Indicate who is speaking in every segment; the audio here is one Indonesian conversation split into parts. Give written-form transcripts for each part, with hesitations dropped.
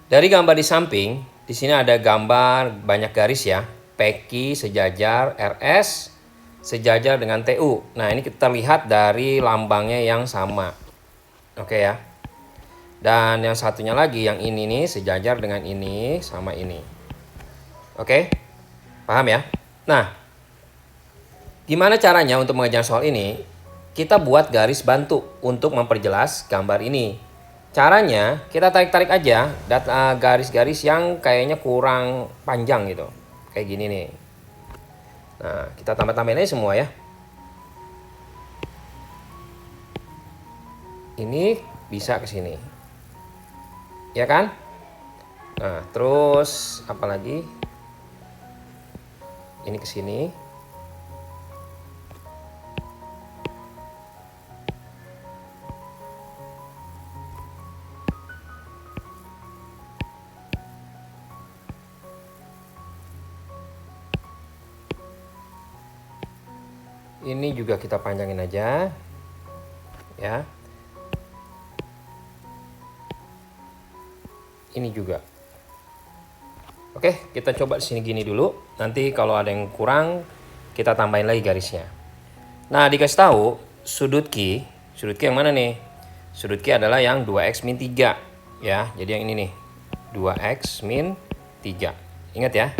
Speaker 1: Dari gambar di samping, di sini ada gambar banyak garis ya. PQ sejajar RS sejajar dengan TU. Nah, ini kita lihat dari lambangnya yang sama. Oke ya. Dan yang satunya lagi, yang ini nih sejajar dengan ini sama ini. Oke? Paham ya? Nah, gimana caranya untuk mengerjakan soal ini? Kita buat garis bantu untuk memperjelas gambar ini. Caranya kita tarik-tarik aja garis-garis yang kayaknya kurang panjang gitu. Kayak gini nih. Nah, kita tambah-tambahin aja semua ya. Ini bisa ke sini. Ya kan? Nah, terus apa lagi? Ini ke sini. Ini juga kita panjangin aja. Ya. Ini juga. Oke, kita coba sini gini dulu. Nanti kalau ada yang kurang, kita tambahin lagi garisnya. Nah, dikasih tahu sudut Q yang mana nih? Sudut Q adalah yang 2x min 3. Ya, jadi yang ini nih. 2x min 3. Ingat ya,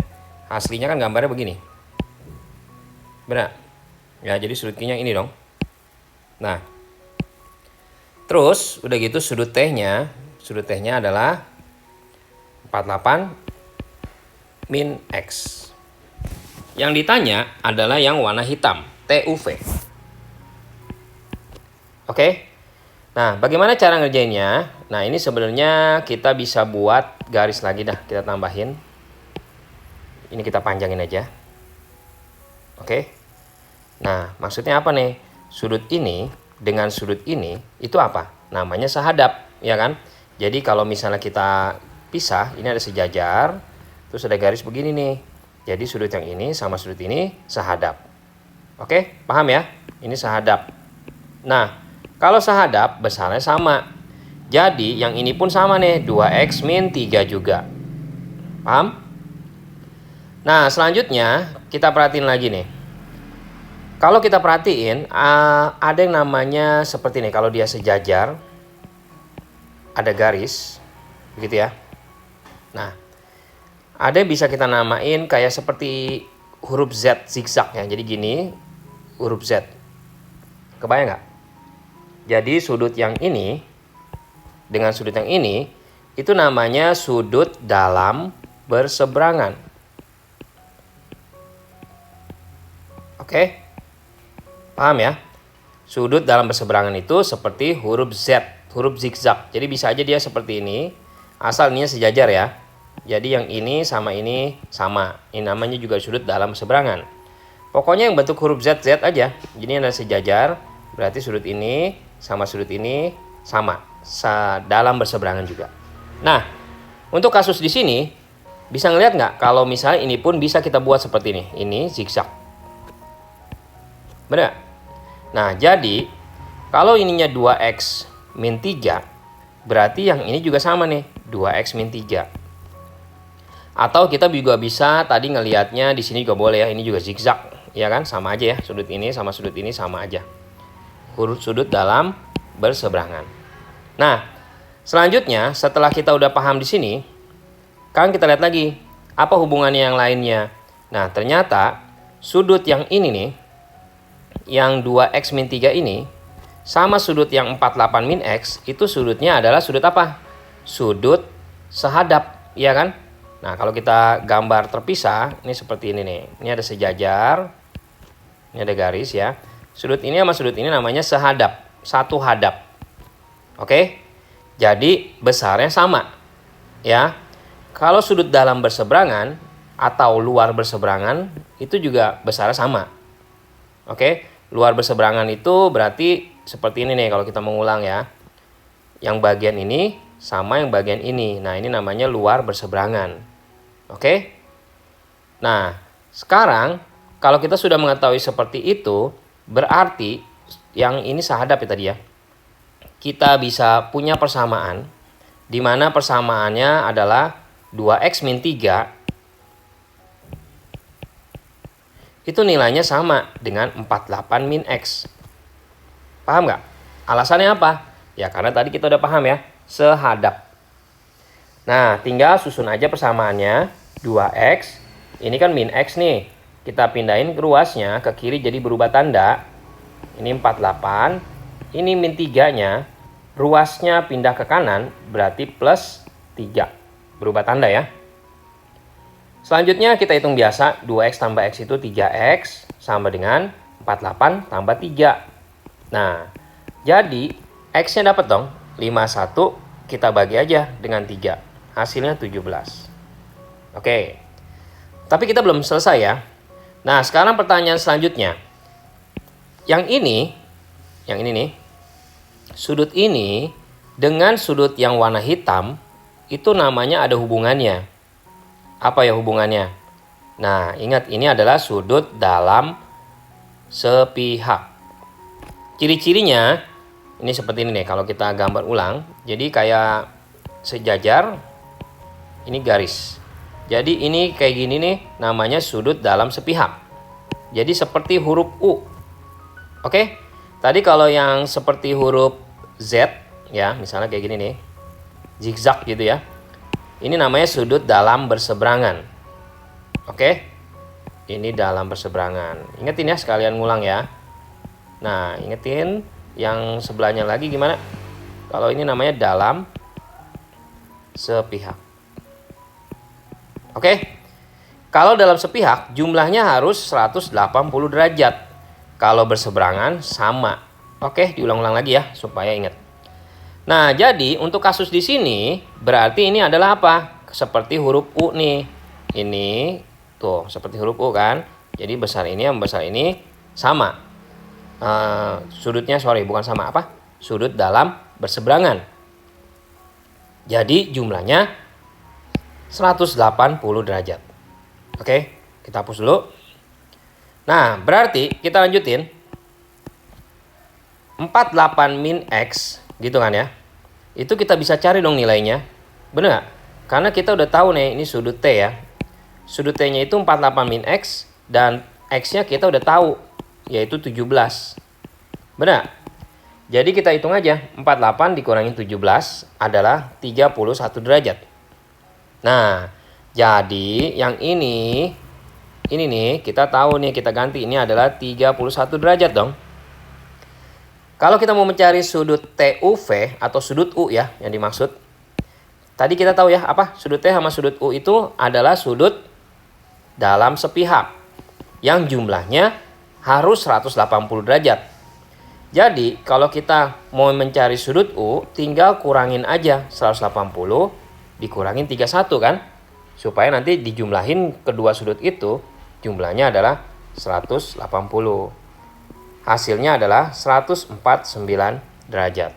Speaker 1: aslinya kan gambarnya begini. Benar? Ya, jadi sudut Q-nya ini dong. Nah, terus udah gitu sudut T-nya adalah 48 min X. Yang ditanya adalah yang warna hitam, TUV. Oke? Nah, bagaimana cara ngerjainnya? Nah, ini sebenarnya kita bisa buat garis lagi dah, kita tambahin. Ini kita panjangin aja. Oke? Nah, maksudnya apa nih? Sudut ini dengan sudut ini itu apa? Namanya sahadap, ya kan? Jadi kalau misalnya kita pisah, ini ada sejajar, terus ada garis begini nih. Jadi sudut yang ini sama sudut ini sahadap. Oke, paham ya? Ini sahadap. Nah, kalau sahadap besarnya sama. Jadi yang ini pun sama nih, 2x min 3 juga. Paham? Nah, selanjutnya kita perhatiin lagi nih. Kalau kita perhatiin, ada yang namanya seperti ini. Kalau dia sejajar, ada garis, begitu ya. Nah, ada yang bisa kita namain kayak seperti huruf Z zigzag ya. Jadi gini, huruf Z. Kebayang nggak? Jadi sudut yang ini dengan sudut yang ini, itu namanya sudut dalam berseberangan. Oke? Paham ya? Sudut dalam berseberangan itu seperti huruf Z, huruf zigzag. Jadi bisa aja dia seperti ini, asal ininya sejajar ya. Jadi yang ini sama. Ini namanya juga sudut dalam berseberangan. Pokoknya yang bentuk huruf Z aja. Jadi ada sejajar, berarti sudut ini sama sudut ini sama, dalam berseberangan juga. Nah, untuk kasus di sini bisa ngeliat nggak kalau misalnya ini pun bisa kita buat seperti ini. Ini zigzag. Benar? Nah, jadi kalau ininya 2x min 3, berarti yang ini juga sama nih, 2x min 3. Atau kita juga bisa tadi ngelihatnya di sini juga boleh ya, ini juga zigzag, ya kan? Sama aja ya, sudut ini sama sudut ini sama aja. Huruf sudut dalam berseberangan. Nah, selanjutnya setelah kita udah paham di sini, kan kita lihat lagi apa hubungannya yang lainnya. Nah, ternyata sudut yang ini nih, yang 2x min 3 ini sama sudut yang 48 min x, itu sudutnya adalah sudut apa? Sudut sahadap, ya kan? Nah, kalau kita gambar terpisah, ini seperti ini nih. Ini ada sejajar, ini ada garis ya. Sudut ini sama sudut ini namanya sahadap, satu hadap. Oke? Jadi besarnya sama, ya. Kalau sudut dalam berseberangan atau luar berseberangan, itu juga besarnya sama. Oke? Luar berseberangan itu berarti seperti ini nih kalau kita mengulang ya. Yang bagian ini sama yang bagian ini. Nah, ini namanya luar berseberangan. Oke? Nah, sekarang kalau kita sudah mengetahui seperti itu, berarti yang ini sahadap ya tadi ya. Kita bisa punya persamaan di mana persamaannya adalah 2x min 3, itu nilainya sama dengan 48 min x. Paham nggak? Alasannya apa? Ya karena tadi kita udah paham ya, sehadap. Nah, tinggal susun aja persamaannya. 2x, ini kan min x nih. Kita pindahin ke ruasnya, ke kiri jadi berubah tanda. Ini 48, ini min 3-nya, ruasnya pindah ke kanan, berarti plus 3. Berubah tanda ya. Selanjutnya kita hitung biasa, 2x tambah x itu 3x, sama dengan 48 tambah 3. Nah, jadi x-nya dapat dong, 51, kita bagi aja dengan 3. Hasilnya 17. Oke, tapi kita belum selesai ya. Nah, sekarang pertanyaan selanjutnya. Yang ini nih, sudut ini dengan sudut yang warna hitam, itu namanya ada hubungannya. Apa ya hubungannya? Nah, ingat ini adalah sudut dalam sepihak. Ciri-cirinya ini seperti ini nih kalau kita gambar ulang. Jadi kayak sejajar, ini garis. Jadi ini kayak gini nih namanya sudut dalam sepihak. Jadi seperti huruf U. Oke? Tadi kalau yang seperti huruf Z ya, misalnya kayak gini nih. Zigzag gitu ya. Ini namanya sudut dalam berseberangan. Oke? Ini dalam berseberangan. Ingetin ya, sekalian ngulang ya. Nah, ingetin yang sebelahnya lagi gimana? Kalau ini namanya dalam sepihak. Oke? Kalau dalam sepihak, jumlahnya harus 180 derajat. Kalau berseberangan, sama. Oke, diulang-ulang lagi ya, supaya ingat. Nah, jadi untuk kasus di sini berarti ini adalah apa? Seperti huruf U nih. Ini tuh seperti huruf U kan. Jadi besar ini sama besar ini sama. Sudutnya bukan sama apa? Sudut dalam berseberangan. Jadi jumlahnya 180 derajat. Oke, kita hapus dulu. Nah, berarti kita lanjutin. 48 min x gitu kan ya. Itu kita bisa cari dong nilainya. Bener gak? Karena kita udah tahu nih ini sudut T ya. Sudut T-nya itu 48 min X dan X-nya kita udah tahu yaitu 17. Bener gak? Jadi kita hitung aja 48 dikurangi 17 adalah 31 derajat. Nah, jadi yang ini nih kita tahu nih kita ganti ini adalah 31 derajat dong. Kalau kita mau mencari sudut TUV atau sudut U ya yang dimaksud. Tadi kita tahu ya apa sudut T sama sudut U itu adalah sudut dalam sepihak. Yang jumlahnya harus 180 derajat. Jadi kalau kita mau mencari sudut U tinggal kurangin aja 180 dikurangin 31 kan. Supaya nanti dijumlahin kedua sudut itu jumlahnya adalah 180. Hasilnya adalah 149 derajat.